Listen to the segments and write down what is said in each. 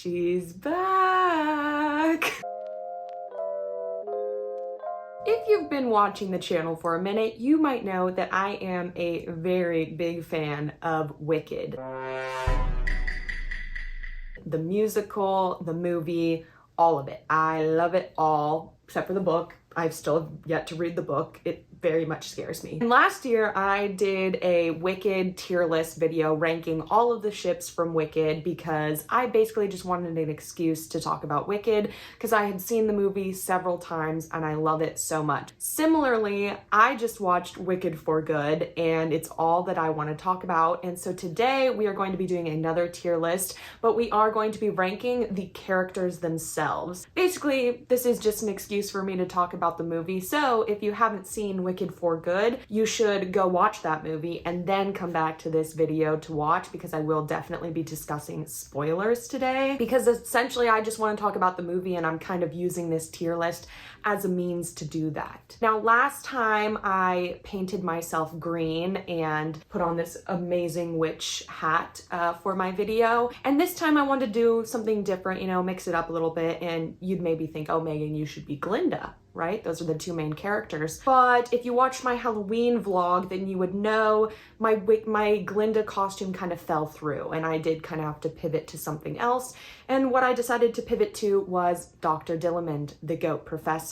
She's back! If you've been watching the channel for a minute, you might know that I am a very big fan of Wicked. The musical, the movie, all of it. I love it all, except for the book. I've still yet to read the book. It very much scares me. And last year I did a Wicked tier list video ranking all of the ships from Wicked because I basically just wanted an excuse to talk about Wicked because I had seen the movie several times and I love it so much. Similarly, I just watched Wicked for Good and it's all that I want to talk about. And so today we are going to be doing another tier list, but we are going to be ranking the characters themselves. Basically, this is just an excuse for me to talk about the movie. So if you haven't seen Wicked for Good, you should go watch that movie and then come back to this video to watch because I will definitely be discussing spoilers today because essentially I just want to talk about the movie and I'm kind of using this tier list as a means to do that. Now, last time I painted myself green and put on this amazing witch hat for my video. And this time I wanted to do something different, you know, mix it up a little bit. And you'd maybe think, oh, Megan, you should be Glinda, right? Those are the two main characters. But if you watched my Halloween vlog, then you would know my Glinda costume kind of fell through and I did kind of have to pivot to something else. And what I decided to pivot to was Dr. Dillamond, the goat professor.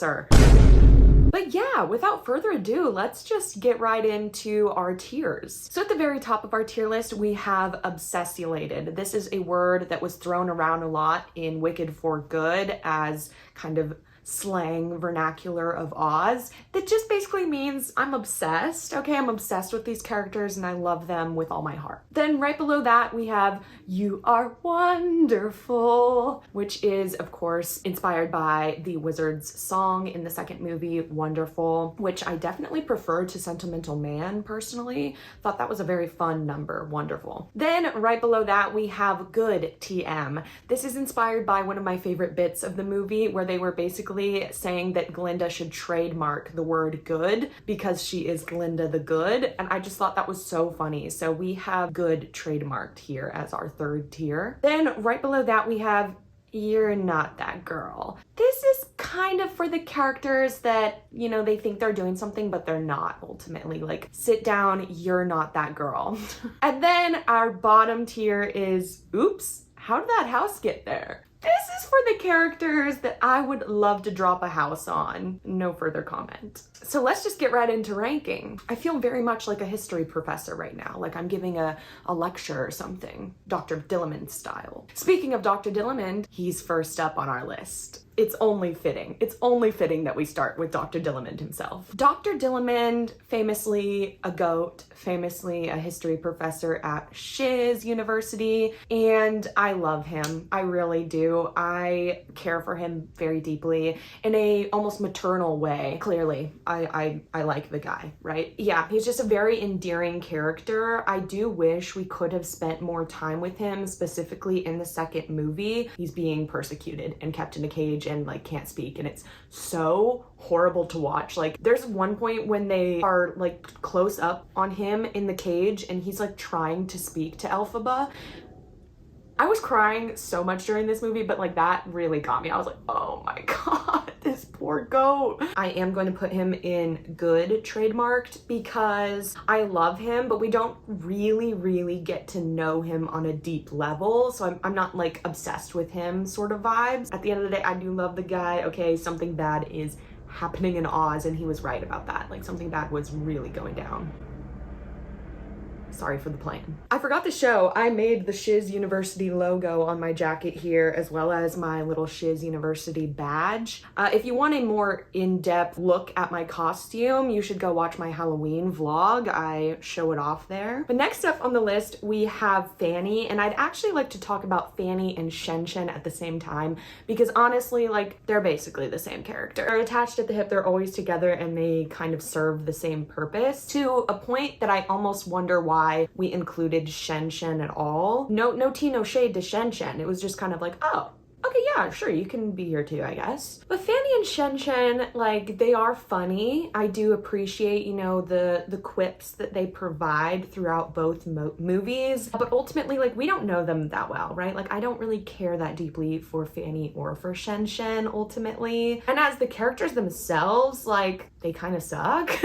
But yeah, without further ado, let's just get right into our tiers. So at the very top of our tier list, we have obsessulated. This is a word that was thrown around a lot in Wicked for Good as kind of slang vernacular of Oz that just basically means I'm obsessed. Okay, I'm obsessed with these characters and I love them with all my heart. Then right below that we have You Are Wonderful, which is of course inspired by the Wizard's song in the second movie, Wonderful, which I definitely prefer to Sentimental Man personally. Thought that was a very fun number, Wonderful. Then right below that we have Good TM. This is inspired by one of my favorite bits of the movie where they were basically saying that Glinda should trademark the word good because she is Glinda the Good, and I just thought that was so funny. So we have Good trademarked here as our third tier. Then right below that we have You're Not That Girl. This is kind of for the characters that, you know, they think they're doing something but they're not ultimately. Like, sit down, you're not that girl. And then our bottom tier is Oops, how did that house get there? This is for the characters that I would love to drop a house on. No further comment. So let's just get right into ranking. I feel very much like a history professor right now, like I'm giving a lecture or something, Dr. Dillamond style. Speaking of Dr. Dillamond, he's first up on our list. It's only fitting. It's only fitting that we start with Dr. Dillamond himself. Dr. Dillamond, famously a goat, famously a history professor at Shiz University, and I love him. I really do. I care for him very deeply in a almost maternal way. Clearly, I like the guy, right? Yeah, he's just a very endearing character. I do wish we could have spent more time with him, specifically in the second movie. He's being persecuted and kept in a cage and like can't speak, and it's so horrible to watch. Like, there's one point when they are like close up on him in the cage and he's like trying to speak to Elphaba. I was crying so much during this movie, but like that really got me. I was like, oh my god, this poor goat. I am going to put him in Good trademarked because I love him, but we don't really get to know him on a deep level. So I'm not like obsessed with him sort of vibes. At the end of the day, I do love the guy. Okay, something bad is happening in Oz and he was right about that. Like, something bad was really going down. Sorry for the plane. I forgot to show, I made the Shiz University logo on my jacket here, as well as my little Shiz University badge. If you want a more in-depth look at my costume, you should go watch my Halloween vlog. I show it off there. But next up on the list, we have Fanny, and I'd actually like to talk about Fanny and Shen Shen at the same time, because honestly, like, they're basically the same character. They're attached at the hip, they're always together, and they kind of serve the same purpose, to a point that I almost wonder why we included Shen Shen at all. No tea, no shade to Shen Shen. It was just kind of like, oh, Okay, yeah, sure, you can be here too, I guess. But Fanny and Shen Shen, like, they are funny. I do appreciate, you know, the quips that they provide throughout both movies. But ultimately, like, we don't know them that well, right? Like, I don't really care that deeply for Fanny or for Shen Shen, ultimately. And as the characters themselves, like, they kind of suck.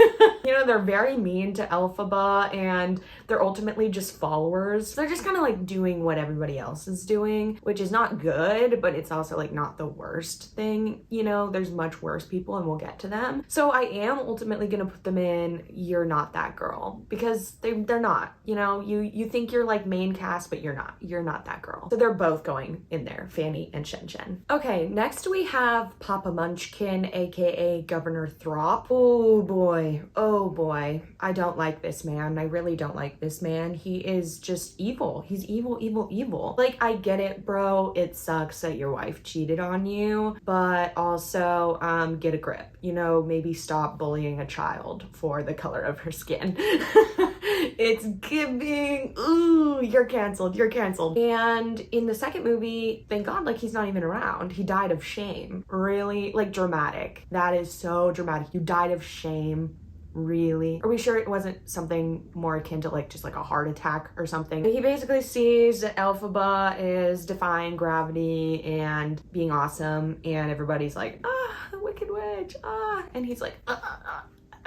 You know, they're very mean to Elphaba, and they're ultimately just followers. They're just kind of like doing what everybody else is doing, which is not good, but it's also like not the worst thing. You know, there's much worse people and we'll get to them. So I am ultimately gonna put them in You're Not That Girl, because they're not, you know, you think you're like main cast, but you're not. You're not that girl. So they're both going in there, Fanny and Shen Shen. Okay, next we have Papa Munchkin, aka Governor Throp. Oh boy. Oh boy, I don't like this man. I really don't like this man. He is just evil. He's evil, evil, evil. Like, I get it, bro. It sucks that your wife cheated on you, but also, get a grip. You know, maybe stop bullying a child for the color of her skin. It's giving, ooh, you're canceled, you're canceled. And in the second movie, thank God, like, he's not even around. He died of shame. Really, like, dramatic. That is so dramatic. You died of shame. Really? Are we sure it wasn't something more akin to like just like a heart attack or something? He basically sees that Elphaba is defying gravity and being awesome, and everybody's like, ah, the Wicked Witch, ah, and he's like,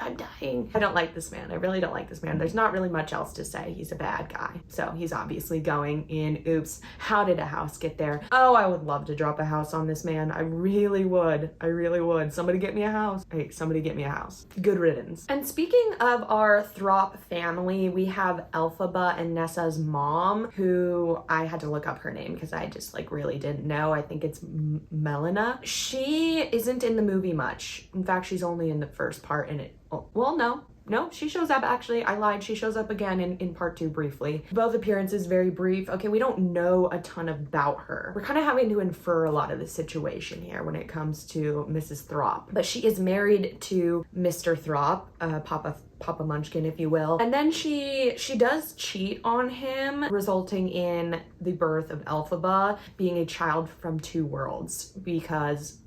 I'm dying. I don't like this man. I really don't like this man. There's not really much else to say. He's a bad guy. So he's obviously going in. Oops. How did a house get there? Oh, I would love to drop a house on this man. I really would. I really would. Somebody get me a house. Hey, somebody get me a house. Good riddance. And speaking of our Throp family, we have Elphaba and Nessa's mom, who I had to look up her name because I just like really didn't know. I think it's Melina. She isn't in the movie much. In fact, she's only in the first part, and well, no, she shows up, actually. I lied. She shows up again in part 2 briefly. Both appearances very brief. Okay, we don't know a ton about her. We're kind of having to infer a lot of the situation here when it comes to Mrs. Throp. But she is married to Mr. Throp, Papa Munchkin, if you will. And then she does cheat on him, resulting in the birth of Elphaba being a child from 2 worlds, because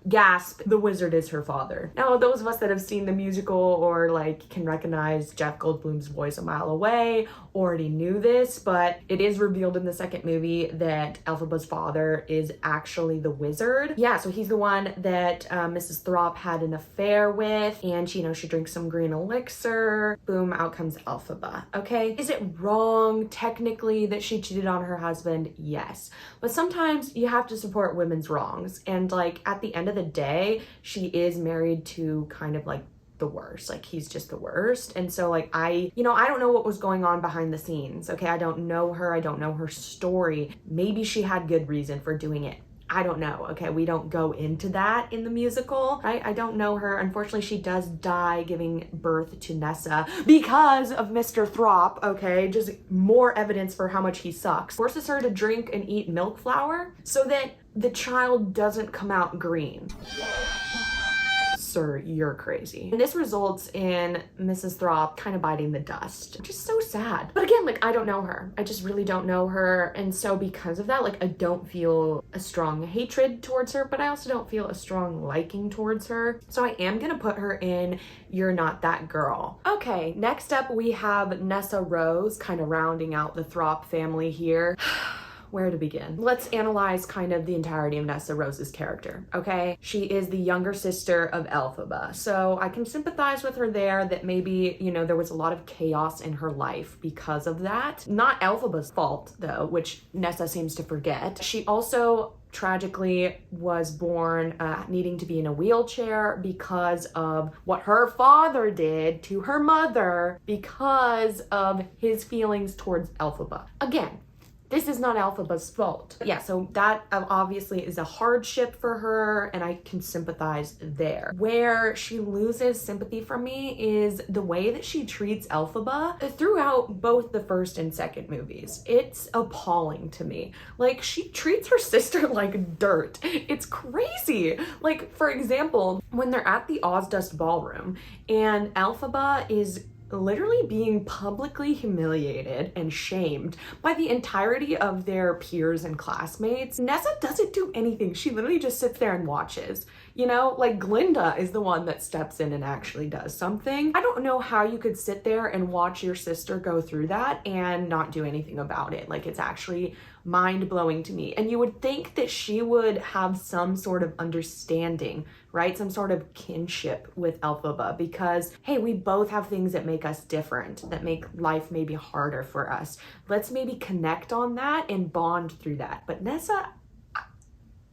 gasp, the wizard is her father. Now, those of us that have seen the musical or like can recognize Jeff Goldblum's voice a mile away already knew this, but it is revealed in the second movie that Elphaba's father is actually the wizard. Yeah, so he's the one that Mrs. Throp had an affair with, and she, you know, she drinks some green elixir. Boom, out comes Elphaba. Okay, is it wrong technically that she cheated on her husband? Yes, but sometimes you have to support women's wrongs, and like at the end of the day, she is married to kind of like the worst. Like, he's just the worst. And so like I don't know what was going on behind the scenes. Okay, I don't know her. I don't know her story. Maybe she had good reason for doing it. I don't know. Okay, we don't go into that in the musical, right? I don't know her. Unfortunately, she does die giving birth to Nessa because of Mr. Throp, okay? Just more evidence for how much he sucks. Forces her to drink and eat milk flour so that the child doesn't come out green. Sir, you're crazy. And this results in Mrs. Throp kind of biting the dust, which is so sad. But again, like, I don't know her. I just really don't know her. And so because of that, like, I don't feel a strong hatred towards her, but I also don't feel a strong liking towards her. So I am gonna put her in You're Not That Girl. Okay, next up we have Nessa Rose, kind of rounding out the Throp family here. Where to begin? Let's analyze kind of the entirety of Nessa Rose's character, okay? She is the younger sister of Elphaba, so I can sympathize with her there that maybe, you know, there was a lot of chaos in her life because of that. Not Elphaba's fault, though, which Nessa seems to forget. She also tragically was born needing to be in a wheelchair because of what her father did to her mother because of his feelings towards Elphaba. Again, this is not Elphaba's fault. Yeah, so that obviously is a hardship for her, and I can sympathize there. Where she loses sympathy from me is the way that she treats Elphaba throughout both the first and second movies. It's appalling to me. Like, she treats her sister like dirt. It's crazy. Like, for example, when they're at the Ozdust Ballroom and Elphaba is literally being publicly humiliated and shamed by the entirety of their peers and classmates. Nessa doesn't do anything. She literally just sits there and watches. You know, like Glinda is the one that steps in and actually does something. I don't know how you could sit there and watch your sister go through that and not do anything about it. Like, it's actually mind-blowing to me. And you would think that she would have some sort of understanding, right? Some sort of kinship with Elphaba, because hey, we both have things that make us different, that make life maybe harder for us. Let's maybe connect on that and bond through that. But Nessa,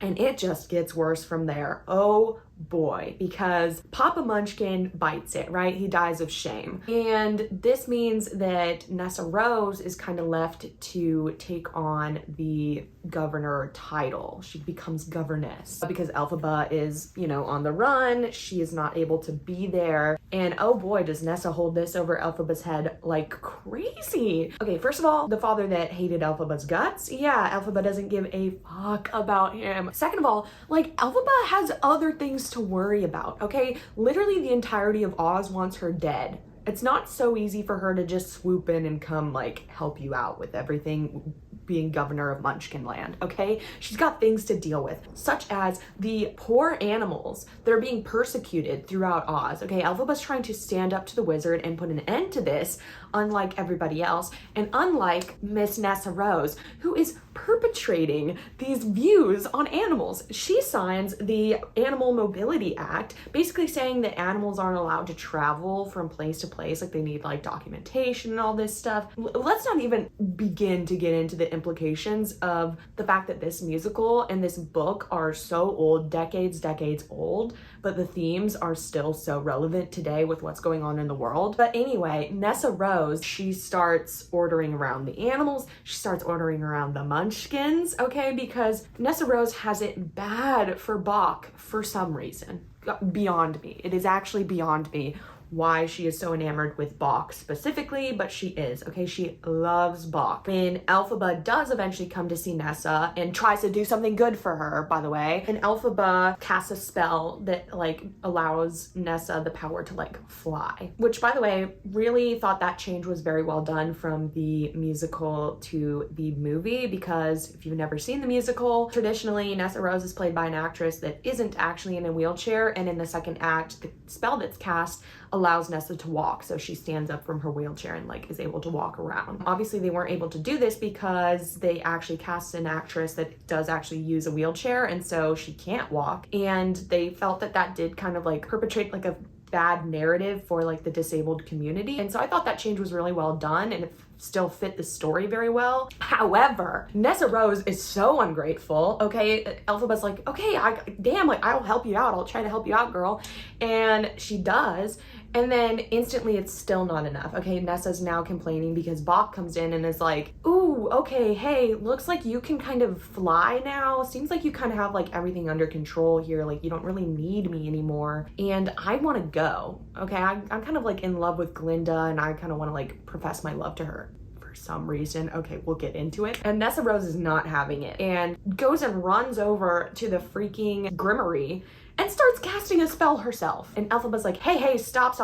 and it just gets worse from there. Oh boy, because Papa Munchkin bites it, right? He dies of shame. And this means that Nessa Rose is kind of left to take on the governor title. She becomes governess because Elphaba is, you know, on the run. She is not able to be there. And oh boy, does Nessa hold this over Elphaba's head like crazy. Okay, first of all, the father that hated Elphaba's guts. Yeah, Elphaba doesn't give a fuck about him. Second of all, like, Elphaba has other things to worry about, okay? Literally the entirety of Oz wants her dead. It's not so easy for her to just swoop in and come, like, help you out with everything being governor of Munchkin Land, okay? She's got things to deal with, such as the poor animals that are being persecuted throughout Oz, okay? Elphaba's trying to stand up to the wizard and put an end to this, unlike everybody else, and unlike Miss Nessa Rose, who is perpetrating these views on animals. She signs the Animal Mobility Act, basically saying that animals aren't allowed to travel from place to place, like they need like documentation and all this stuff. Let's not even begin to get into the implications of the fact that this musical and this book are so old, decades old, but the themes are still so relevant today with what's going on in the world. But anyway, Nessa Rose, she starts ordering around the animals, she starts ordering around the munchkins, okay, because Nessa Rose has it bad for Boq for some reason. Beyond me. It is actually beyond me why she is so enamored with Boq specifically, but she is, okay? She loves Boq. When Elphaba does eventually come to see Nessa and tries to do something good for her, by the way, and Elphaba casts a spell that like allows Nessa the power to like fly, which, by the way, really thought that change was very well done from the musical to the movie, because if you've never seen the musical, traditionally Nessa Rose is played by an actress that isn't actually in a wheelchair, and in the second act, the spell that's cast allows Nessa to walk, so she stands up from her wheelchair and like is able to walk around. Obviously they weren't able to do this because they actually cast an actress that does actually use a wheelchair, and so she can't walk, and they felt that that did kind of like perpetrate like a bad narrative for like the disabled community. And so I thought that change was really well done, and it still fit the story very well. However, Nessa Rose is so ungrateful, okay? Elphaba's like, okay, damn, like, I'll help you out. I'll try to help you out, girl. And she does. And then instantly it's still not enough. Okay, Nessa's now complaining because Boq comes in and is like, ooh, okay, hey, looks like you can kind of fly now. Seems like you kind of have like everything under control here. Like, you don't really need me anymore. And I want to go, okay? I'm kind of like in love with Glinda, and I kind of want to like profess my love to her for some reason. Okay, we'll get into it. And Nessa Rose is not having it and goes and runs over to the freaking Grimmery and starts casting a spell herself. And Elphaba's like, hey, stop.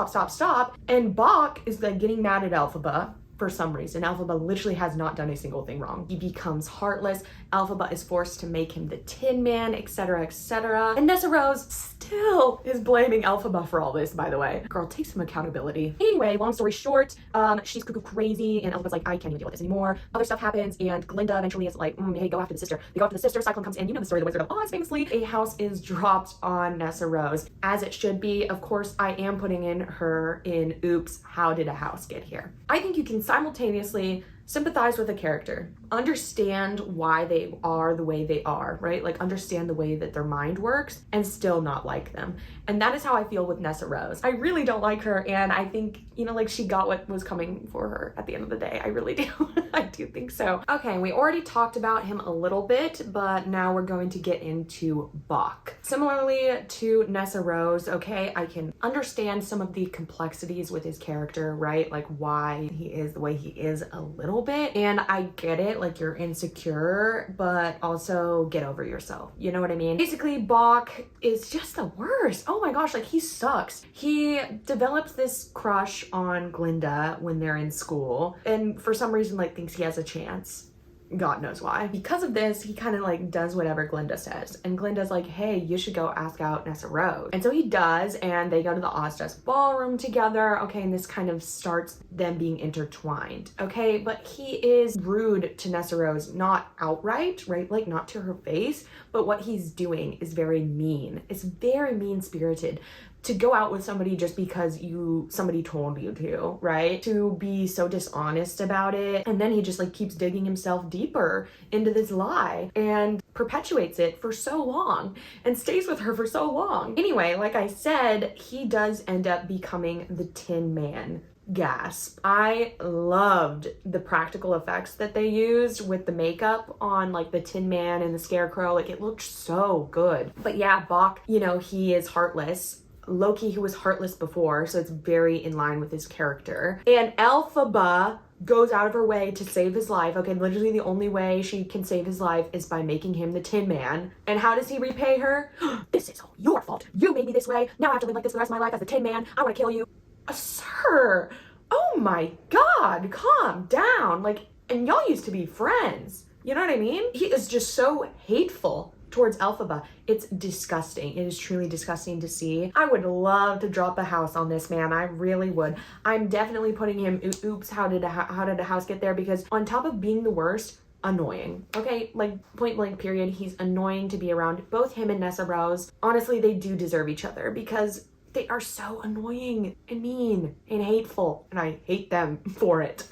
And Boq is like getting mad at Elphaba for some reason. Elphaba literally has not done a single thing wrong. He becomes heartless. Elphaba is forced to make him the Tin Man, etc., etc. And Nessa Rose still is blaming Elphaba for all this, by the way. Girl, take some accountability. Anyway, long story short, she's cuckoo crazy, and Elphaba's like, I can't even deal with this anymore. Other stuff happens, and Glinda eventually is like, hey, go after the sister. They go after the sister, Cyclone comes in. You know the story, the Wizard of Oz, famously. A house is dropped on Nessa Rose, as it should be. Of course, I am putting in her in oops, how did a house get here? I think you can simultaneously sympathize with a character, understand why they are the way they are, right? Like, understand the way that their mind works and still not like them. And that is how I feel with Nessa Rose. I really don't like her, and I think, you know, like, she got what was coming for her at the end of the day. I really do. I do think so. Okay, we already talked about him a little bit, but now we're going to get into Boq. Similarly to Nessa Rose, okay, I can understand some of the complexities with his character, right? Like, why he is the way he is a little little bit. And I get it, like you're insecure, but also get over yourself. You know what I mean? Basically, Bok is just the worst. Oh my gosh, like he sucks. He develops this crush on Glinda when they're in school, and for some reason like thinks he has a chance. God knows why. Because of this, he kind of like does whatever Glinda says. And Glinda's like, hey, you should go ask out Nessarose. And so he does, and they go to the Ozdesk ballroom together. Okay, and this kind of starts them being intertwined. Okay, but he is rude to Nessarose, not outright, right? Like not to her face, but what he's doing is very mean. It's very mean-spirited. To go out with somebody just because somebody told you to, right? To be so dishonest about it. And then he just like keeps digging himself deeper into this lie and perpetuates it for so long and stays with her for so long. Anyway, like I said, he does end up becoming the Tin Man. Gasp. I loved the practical effects that they used with the makeup on like the Tin Man and the Scarecrow. Like it looked so good. But yeah, Bok, you know, he is heartless. Loki, who was heartless before, so it's very in line with his character. And Elphaba goes out of her way to save his life. Okay, literally the only way she can save his life is by making him the Tin Man. And how does he repay her? This is all your fault. You made me this way. Now I have to live like this for the rest of my life as the Tin Man. I want to kill you. Sir, oh my God, calm down. Like, and y'all used to be friends. You know what I mean? He is just so hateful towards Elphaba. It's disgusting. It is truly disgusting to see. I would love to drop a house on this man. I really would. I'm definitely putting him, oops, how did a house get there? Because on top of being the worst, annoying. Okay, like point blank period, he's annoying to be around. Both him and Nessarose, honestly, they do deserve each other because they are so annoying and mean and hateful, and I hate them for it.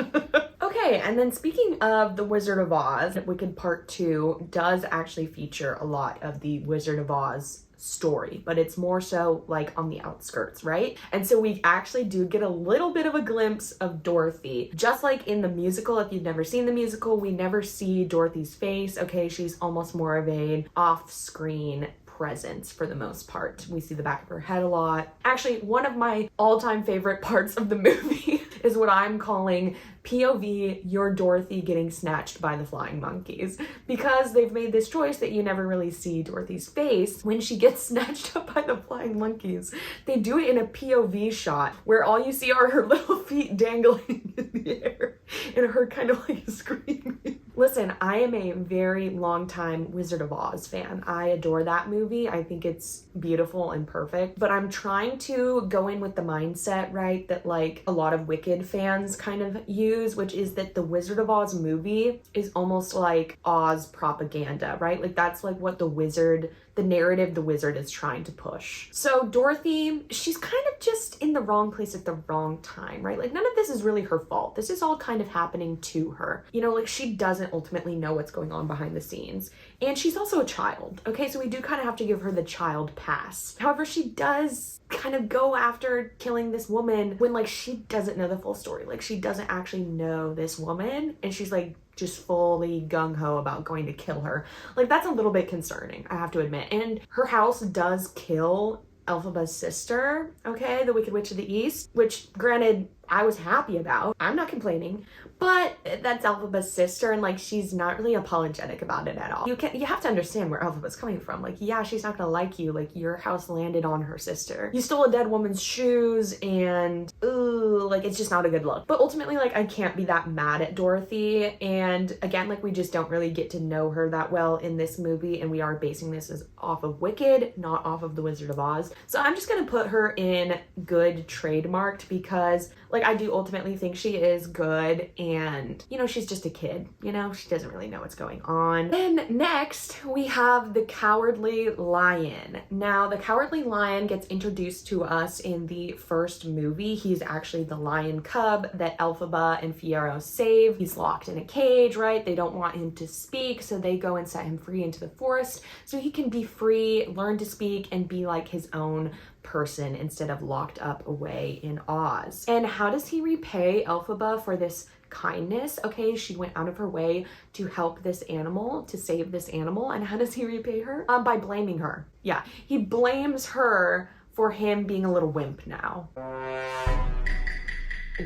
Okay, and then speaking of The Wizard of Oz, Wicked Part 2 does actually feature a lot of the Wizard of Oz story, but it's more so like on the outskirts, right? And so we actually do get a little bit of a glimpse of Dorothy. Just like in the musical, if you've never seen the musical, we never see Dorothy's face, okay? She's almost more of an off-screen presence for the most part. We see the back of her head a lot. Actually, one of my all-time favorite parts of the movie is what I'm calling POV, your Dorothy getting snatched by the flying monkeys, because they've made this choice that you never really see Dorothy's face when she gets snatched up by the flying monkeys. They do it in a POV shot where all you see are her little feet dangling in the air and her kind of like screaming. Listen, I am a very long time Wizard of Oz fan. I adore that movie. I think it's beautiful and perfect, but I'm trying to go in with the mindset, right, that like a lot of Wicked fans kind of use, which is that the Wizard of Oz movie is almost like Oz propaganda, right? Like that's like what the narrative the wizard is trying to push. So Dorothy, she's kind of just in the wrong place at the wrong time, right? Like none of this is really her fault. This is all kind of happening to her. You know, like she doesn't ultimately know what's going on behind the scenes. And she's also a child, okay? So we do kind of have to give her the child pass. However, she does kind of go after killing this woman when like she doesn't know the full story. Like she doesn't actually know this woman, and she's like just fully gung-ho about going to kill her. Like that's a little bit concerning, I have to admit. And her house does kill Elphaba's sister, okay, the Wicked Witch of the East, which granted I was happy about. I'm not complaining, but that's Elphaba's sister, and like she's not really apologetic about it at all. You have to understand where Elphaba's coming from. Like, yeah, she's not gonna like you. Like, your house landed on her sister. You stole a dead woman's shoes, and ooh, like it's just not a good look. But ultimately, like I can't be that mad at Dorothy. And again, like we just don't really get to know her that well in this movie, and we are basing this as off of Wicked, not off of The Wizard of Oz. So I'm just gonna put her in good trademarked because like I do ultimately think she is good, and you know, she's just a kid, you know, she doesn't really know what's going on. Then next we have the Cowardly Lion. Now the Cowardly Lion gets introduced to us in the first movie. He's actually the lion cub that Elphaba and Fiyero save. He's locked in a cage, right? They don't want him to speak, so they go and set him free into the forest so he can be free, learn to speak, and be like his own person instead of locked up away in Oz. And how does he repay Elphaba for this kindness? Okay, she went out of her way to help this animal, to save this animal, and how does he repay her? By blaming her. Yeah, he blames her for him being a little wimp now.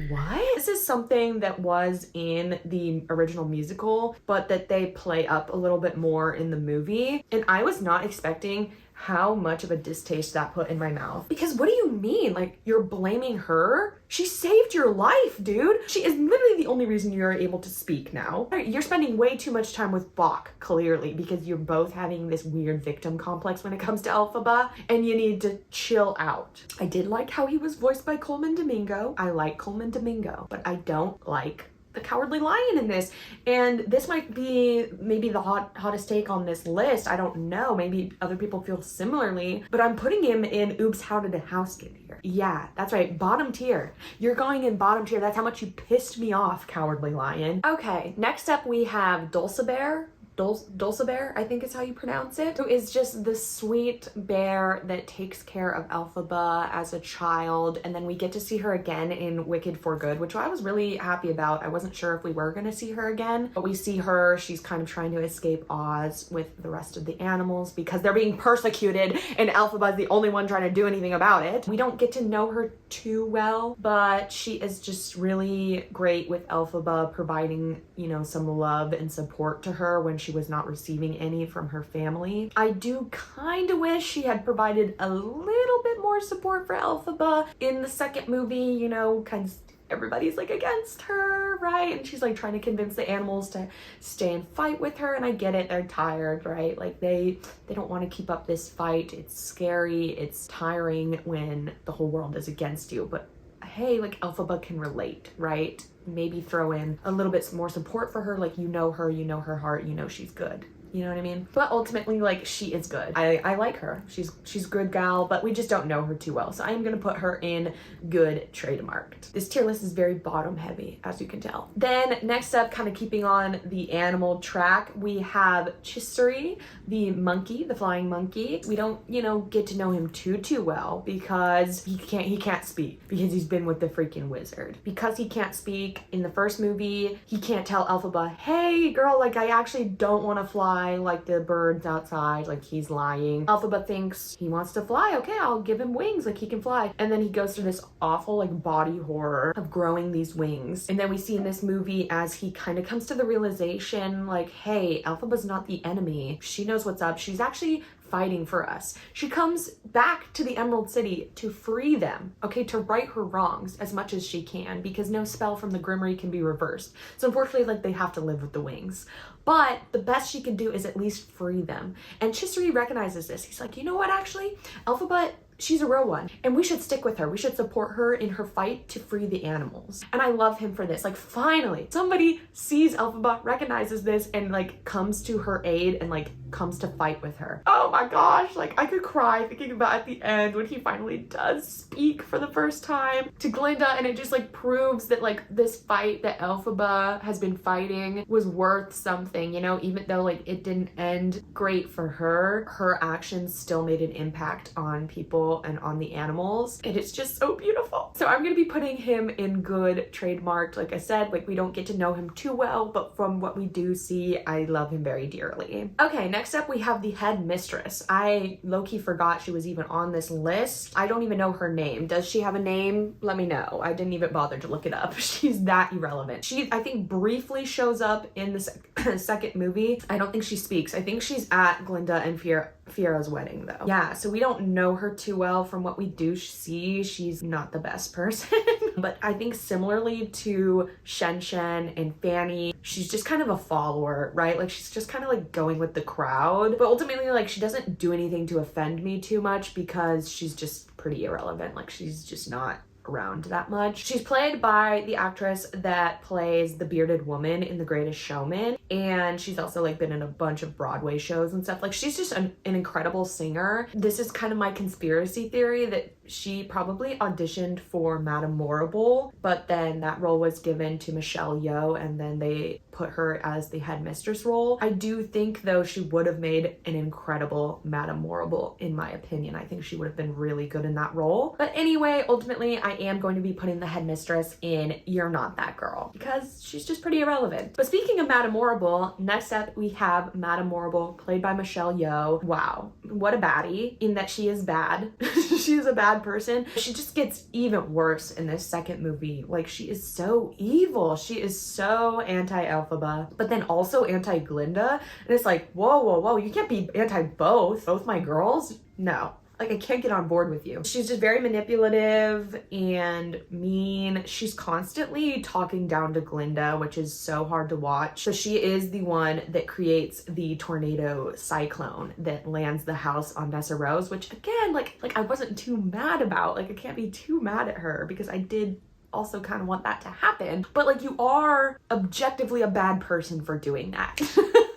what? This is something that was in the original musical, but that they play up a little bit more in the movie. And I was not expecting how much of a distaste that put in my mouth. Because what do you mean? Like, you're blaming her? She saved your life, dude. She is literally the only reason you're able to speak now. You're spending way too much time with Bach, clearly, because you're both having this weird victim complex when it comes to Elphaba, and you need to chill out. I did like how he was voiced by Coleman Domingo. I like Coleman Domingo, but I don't like the Cowardly Lion in this. And this might be maybe the hottest take on this list. I don't know. Maybe other people feel similarly, but I'm putting him in Oops, How Did a House Get Here? Yeah, that's right. Bottom tier. You're going in bottom tier. That's how much you pissed me off, Cowardly Lion. Okay, next up we have Dulcibert. Dulcibert, I think is how you pronounce it, who is just the sweet bear that takes care of Elphaba as a child, and then we get to see her again in Wicked for Good, which I was really happy about. I wasn't sure if we were going to see her again, but we see her. She's kind of trying to escape Oz with the rest of the animals because they're being persecuted, and Elphaba's the only one trying to do anything about it. We don't get to know her too well, but she is just really great with Elphaba, providing, you know, some love and support to her when she was not receiving any from her family. I do kind of wish she had provided a little bit more support for Elphaba in the second movie, you know, kind of everybody's like against her, right? And she's like trying to convince the animals to stay and fight with her, and I get it, they're tired, right? Like they don't want to keep up this fight. It's scary, it's tiring when the whole world is against you, but hey, like Elphaba can relate, right? Maybe throw in a little bit more support for her, like you know her heart, you know she's good. You know what I mean? But ultimately, like, she is good. I like her. She's good gal, but we just don't know her too well. So I am gonna put her in good trademarked. This tier list is very bottom heavy, as you can tell. Then next up, kind of keeping on the animal track, we have Chisori, the monkey, the flying monkey. We don't, you know, get to know him too well because he can't speak because he's been with the freaking wizard. Because he can't speak in the first movie, he can't tell Elphaba, hey girl, like I actually don't want to fly like the birds outside, like he's lying. Elphaba thinks he wants to fly. Okay, I'll give him wings, like he can fly. And then he goes through this awful like body horror of growing these wings. And then we see in this movie as he kind of comes to the realization like, hey, Elphaba's not the enemy. She knows what's up. She's actually fighting for us. She comes back to the Emerald City to free them, okay, to right her wrongs as much as she can, because no spell from the Grimmery can be reversed. So unfortunately, like, they have to live with the wings. But the best she can do is at least free them. And Chisori recognizes this. He's like, you know what, actually? Elphaba, she's a real one, and we should stick with her. We should support her in her fight to free the animals. And I love him for this. Like, finally, somebody sees Elphaba, recognizes this, and like comes to her aid and like comes to fight with her. Oh my gosh, like I could cry thinking about at the end when he finally does speak for the first time to Glinda, and it just like proves that like this fight that Elphaba has been fighting was worth something, you know, even though like it didn't end great for her, her actions still made an impact on people and on the animals, and it's just so beautiful. So I'm gonna be putting him in good trademarked. Like I said, like we don't get to know him too well, but from what we do see, I love him very dearly. Okay, next up we have the head mistress. I low-key forgot she was even on this list. I don't even know her name. Does she have a name? Let me know. I didn't even bother to look it up. She's that irrelevant. She, I think, briefly shows up in the second movie. I don't think she speaks. I think she's at Glinda and Fiera's wedding though. Yeah, so we don't know her too well. From what we do see, she's not the best person. But I think similarly to Shen Shen and Fanny, she's just kind of a follower, right? Like she's just kind of like going with the crowd. But ultimately, like she doesn't do anything to offend me too much because she's just pretty irrelevant. Like she's just not around that much. She's played by the actress that plays the bearded woman in The Greatest Showman, and she's also like been in a bunch of Broadway shows and stuff. Like she's just an incredible singer. This is kind of my conspiracy theory that she probably auditioned for Madame Morrible, but then that role was given to Michelle Yeoh, and then they put her as the headmistress role. I do think though she would have made an incredible Madame Morrible, in my opinion. I think she would have been really good in that role. But anyway, ultimately I am going to be putting the headmistress in You're Not That Girl because she's just pretty irrelevant. But speaking of Madame Morrible, next up we have Madame Morrible, played by Michelle Yeoh. Wow, what a baddie, in that she is bad. She is a bad bad person. She just gets even worse in this second movie. Like, she is so evil. She is so anti-Elphaba, but then also anti-Glinda. And it's like, whoa, whoa, whoa, you can't be both my girls? No. Like, I can't get on board with you. She's just very manipulative and mean. She's constantly talking down to Glinda, which is so hard to watch. So she is the one that creates the tornado cyclone that lands the house on Nessarose, which again, like I wasn't too mad about. Like, I can't be too mad at her because I did also kind of want that to happen. But like, you are objectively a bad person for doing that.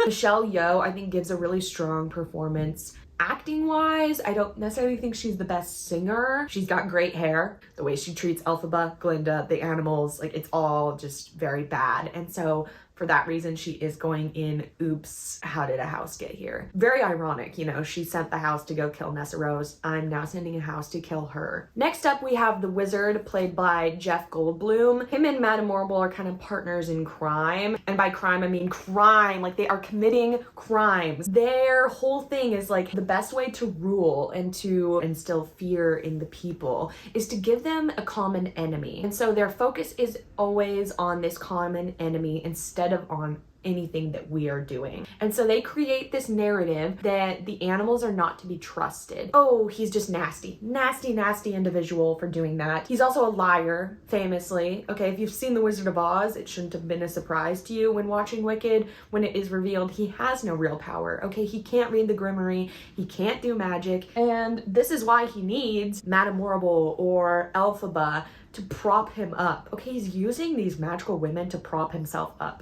Michelle Yeoh, I think, gives a really strong performance. Acting wise, I don't necessarily think she's the best singer. She's got great hair. The way she treats Elphaba, Glinda, the animals, like, it's all just very bad. And so for that reason, she is going in, oops, how did a house get here? Very ironic, you know, she sent the house to go kill Nessarose. I'm now sending a house to kill her. Next up, we have the wizard, played by Jeff Goldblum. Him and Madame Morrible are kind of partners in crime. And by crime, I mean crime, like they are committing crimes. Their whole thing is like, the best way to rule and to instill fear in the people is to give them a common enemy. And so their focus is always on this common enemy instead of on anything that we are doing. And so they create this narrative that the animals are not to be trusted. Oh, he's just nasty, nasty individual for doing that. He's also a liar, famously. Okay, if you've seen The Wizard of Oz, it shouldn't have been a surprise to you when watching Wicked, when it is revealed he has no real power. Okay, he can't read the Grimoire, he can't do magic, and this is why he needs Madame Morrible or Elphaba to prop him up. Okay, he's using these magical women to prop himself up.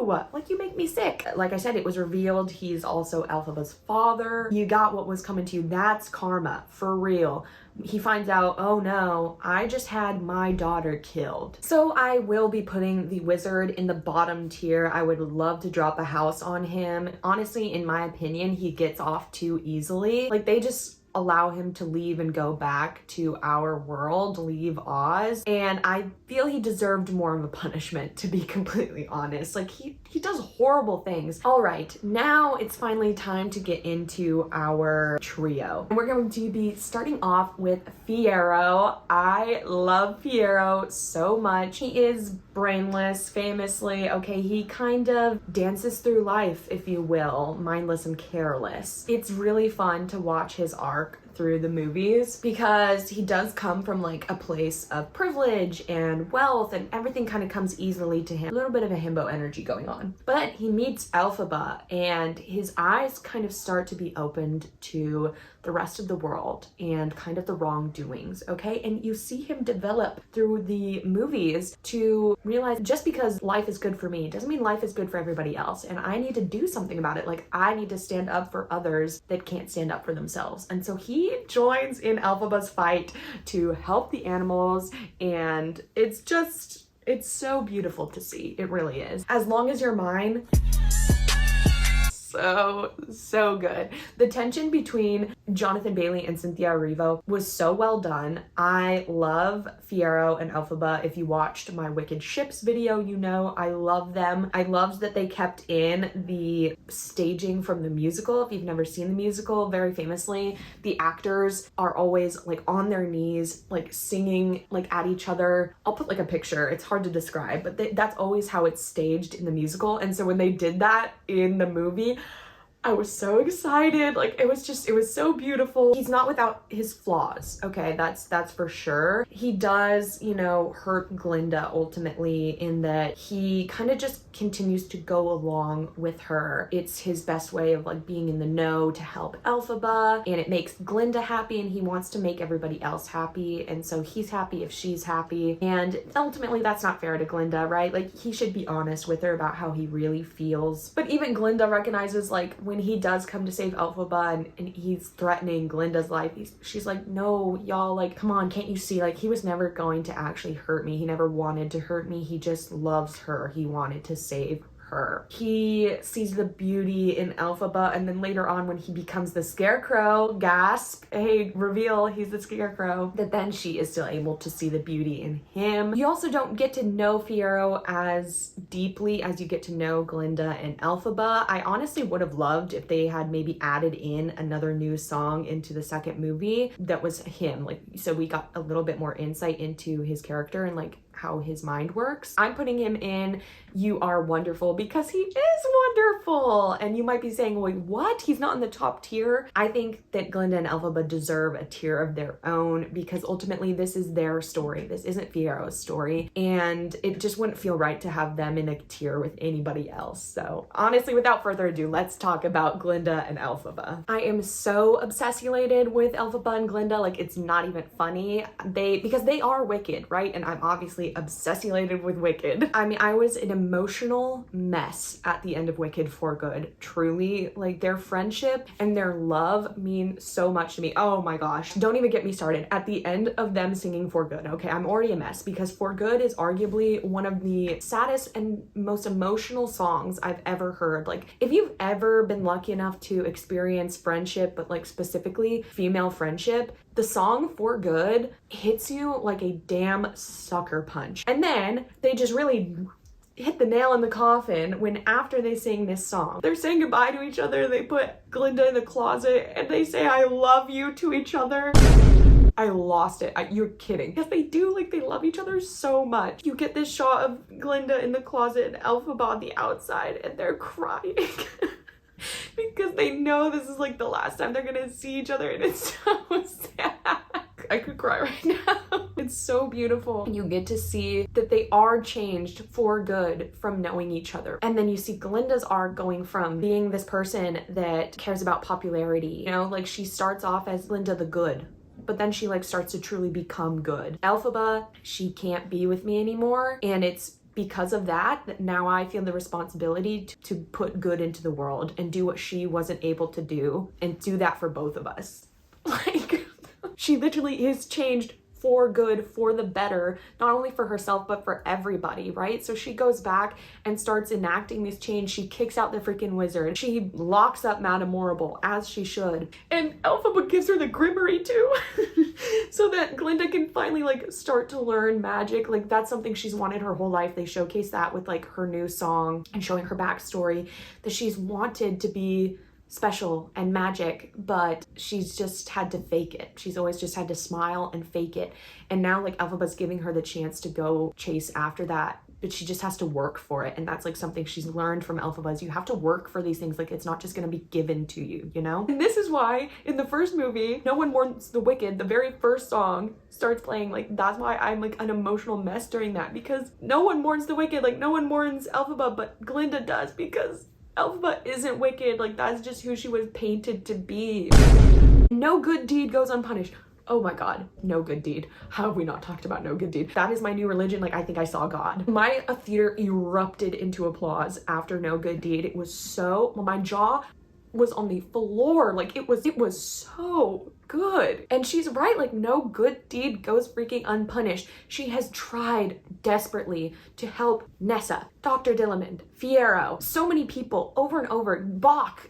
Like, you make me sick. Like I said, it was revealed he's also Elphaba's father. You got what was coming to you. That's karma, for real. He finds out, oh no, I just had my daughter killed. So I will be putting the wizard in the bottom tier. I would love to drop a house on him. Honestly, in my opinion, he gets off too easily. Like, they just allow him to leave and go back to our world, leave Oz. And I feel he deserved more of a punishment, to be completely honest. Like, he does horrible things. All right, now it's finally time to get into our trio. And we're going to be starting off with Fiyero. I love Fiyero so much. He is brainless, famously. Okay, he kind of dances through life, if you will, mindless and careless. It's really fun to watch his arc through the movies because he does come from like a place of privilege and wealth, and everything kind of comes easily to him. A little bit of a himbo energy going on. But he meets Elphaba and his eyes kind of start to be opened to the rest of the world and kind of the wrongdoings, okay? And you see him develop through the movies to realize just because life is good for me doesn't mean life is good for everybody else, and I need to do something about it. Like, I need to stand up for others that can't stand up for themselves. And so he joins in Elphaba's fight to help the animals, and it's so beautiful to see. It really is. As Long as You're Mine, so good. The tension between Jonathan Bailey and Cynthia Erivo was so well done. I love Fiyero and Elphaba. If you watched my Wicked Ships video, you know I love them. I loved that they kept in the staging from the musical. If you've never seen the musical, very famously, the actors are always like on their knees, like singing like at each other. I'll put like a picture. It's hard to describe, but that's always how it's staged in the musical. And so when they did that in the movie, I was so excited. Like, it was so beautiful. He's not without his flaws, okay? That's for sure. He does, you know, hurt Glinda ultimately in that he kind of just continues to go along with her. It's his best way of like being in the know to help Elphaba, and it makes Glinda happy, and he wants to make everybody else happy, and so he's happy if she's happy. And ultimately that's not fair to Glinda, right? Like, he should be honest with her about how he really feels. But even Glinda recognizes, like, when he does come to save Elphaba and he's threatening Glinda's life, she's like, no, y'all, like, come on, can't you see? Like, he was never going to actually hurt me. He never wanted to hurt me. He just loves her. He wanted to save her. He sees the beauty in Elphaba, and then later on when he becomes the Scarecrow, gasp, hey, reveal he's the Scarecrow, that then she is still able to see the beauty in him. You also don't get to know Fiyero as deeply as you get to know Glinda and Elphaba. I honestly would have loved if they had maybe added in another new song into the second movie that was him, like, so we got a little bit more insight into his character and like how his mind works. I'm putting him in You Are Wonderful because he is wonderful. And you might be saying, wait, what? He's not in the top tier. I think that Glinda and Elphaba deserve a tier of their own because ultimately this is their story. This isn't Fiyero's story. And it just wouldn't feel right to have them in a tier with anybody else. So honestly, without further ado, let's talk about Glinda and Elphaba. I am so obsessulated with Elphaba and Glinda. Like, it's not even funny. Because they are wicked, right? And I'm obviously obsessulated with Wicked. I mean, I was an emotional mess at the end of Wicked for Good. Truly, like, their friendship and their love mean so much to me. Oh my gosh, don't even get me started. At the end of them singing For Good, okay, I'm already a mess because For Good is arguably one of the saddest and most emotional songs I've ever heard. Like, if you've ever been lucky enough to experience friendship, but like specifically female friendship, the song For Good hits you like a damn sucker punch. And then they just really hit the nail in the coffin when after they sing this song, they're saying goodbye to each other. They put Glinda in the closet and they say, I love you to each other. I lost it. You're kidding. Because they do, like, they love each other so much. You get this shot of Glinda in the closet and Elphaba on the outside and they're crying. Because they know this is like the last time they're gonna see each other and it's so sad. I could cry right now. It's so beautiful. You get to see that they are changed for good from knowing each other. And then you see Glinda's arc going from being this person that cares about popularity. You know, like she starts off as Glinda the good, but then she like starts to truly become good. Elphaba, she can't be with me anymore. And it's because of that now I feel the responsibility to put good into the world and do what she wasn't able to do and do that for both of us. Like, she literally is changed for good, for the better, not only for herself, but for everybody, right? So she goes back and starts enacting this change. She kicks out the freaking wizard. She locks up Madame Morrible, as she should. And Elphaba gives her the Grimoire too, so that Glinda can finally like start to learn magic. Like, that's something she's wanted her whole life. They showcase that with like her new song and showing her backstory, that she's wanted to be special and magic, but she's just had to fake it. She's always just had to smile and fake it. And now like Elphaba's giving her the chance to go chase after that, but she just has to work for it. And that's like something she's learned from Elphaba, is you have to work for these things. Like, it's not just gonna be given to you, you know? And this is why in the first movie, No One Mourns the Wicked, the very first song starts playing. Like, that's why I'm like an emotional mess during that, because no one mourns the wicked. Like, no one mourns Elphaba, but Glinda does, because Elphaba isn't wicked. Like, that's just who she was painted to be. No good deed goes unpunished. Oh my God, no good deed. How have we not talked about no good deed? That is my new religion. Like, I think I saw God. My theater erupted into applause after No Good Deed. It was so, well, my jaw was on the floor. Like, it was so good. And she's right, like, no good deed goes freaking unpunished. She has tried desperately to help Nessa, Dr. Dillamond, Fiyero, so many people over and over, Bach,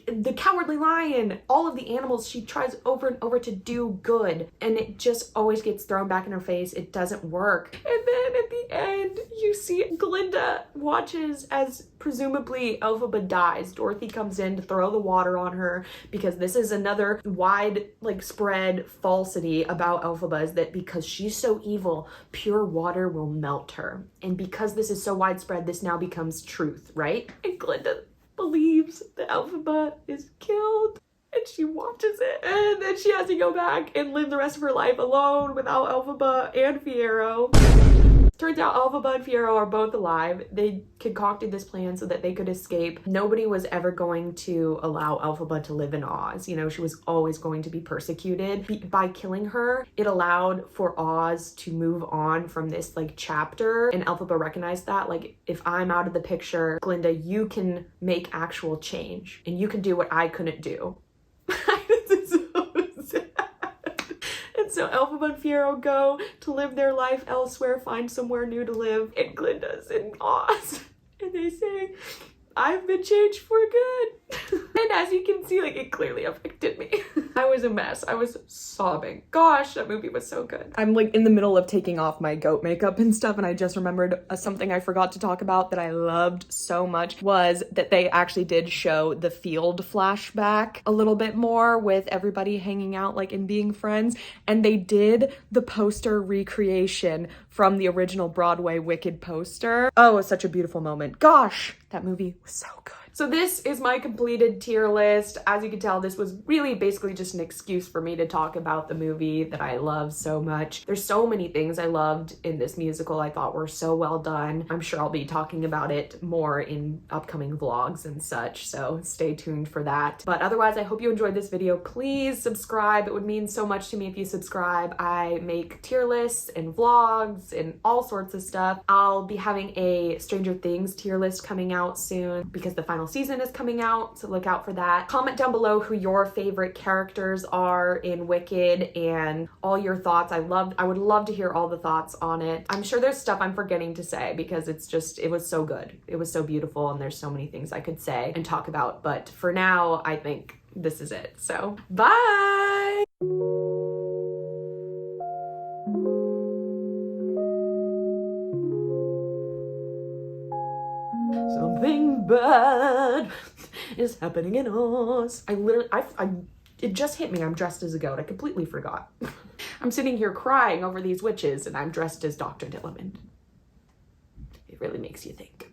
the Cowardly Lion, all of the animals. She tries over and over to do good, and it just always gets thrown back in her face. It doesn't work. And then at the end, you see Glinda watches as presumably Elphaba dies. Dorothy comes in to throw the water on her, because this is another wide, like, spread falsity about Elphaba, is that because she's so evil, pure water will melt her. And because this is so widespread, this now becomes truth, right? And Glinda believes that Elphaba is killed, and she watches it, and then she has to go back and live the rest of her life alone without Elphaba and Fiyero. Turns out Elphaba and Fiyero are both alive. They concocted this plan so that they could escape. Nobody was ever going to allow Elphaba to live in Oz. You know, she was always going to be persecuted. By killing her, it allowed for Oz to move on from this, like, chapter. And Elphaba recognized that, like, if I'm out of the picture, Glinda, you can make actual change. And you can do what I couldn't do. So Elphaba and Fiyero go to live their life elsewhere, find somewhere new to live, and Glinda's in Oz. And they say, I've been changed for good. And as you can see, like, it clearly affected me. I was a mess. I was sobbing. Gosh, that movie was so good. I'm like in the middle of taking off my goat makeup and stuff, and I just remembered something I forgot to talk about that I loved so much was that they actually did show the field flashback a little bit more with everybody hanging out like and being friends, and they did the poster recreation from the original Broadway Wicked poster. Oh, it was such a beautiful moment. Gosh, that movie was so good. So this is my completed tier list. As you can tell, this was really basically just an excuse for me to talk about the movie that I love so much. There's so many things I loved in this musical I thought were so well done. I'm sure I'll be talking about it more in upcoming vlogs and such, so stay tuned for that. But otherwise, I hope you enjoyed this video. Please subscribe. It would mean so much to me if you subscribe. I make tier lists and vlogs and all sorts of stuff. I'll be having a Stranger Things tier list coming out soon because the final season is coming out, so look out for that. Comment down below who your favorite characters are in Wicked and all your thoughts. I would love to hear all the thoughts on it. I'm sure there's stuff I'm forgetting to say because it was so good. It was so beautiful, and there's so many things I could say and talk about, but for now, I think this is it. So, bye! Something bad is happening in Oz. It just hit me. I'm dressed as a goat. I completely forgot. I'm sitting here crying over these witches and I'm dressed as Dr. Dillamond. It really makes you think.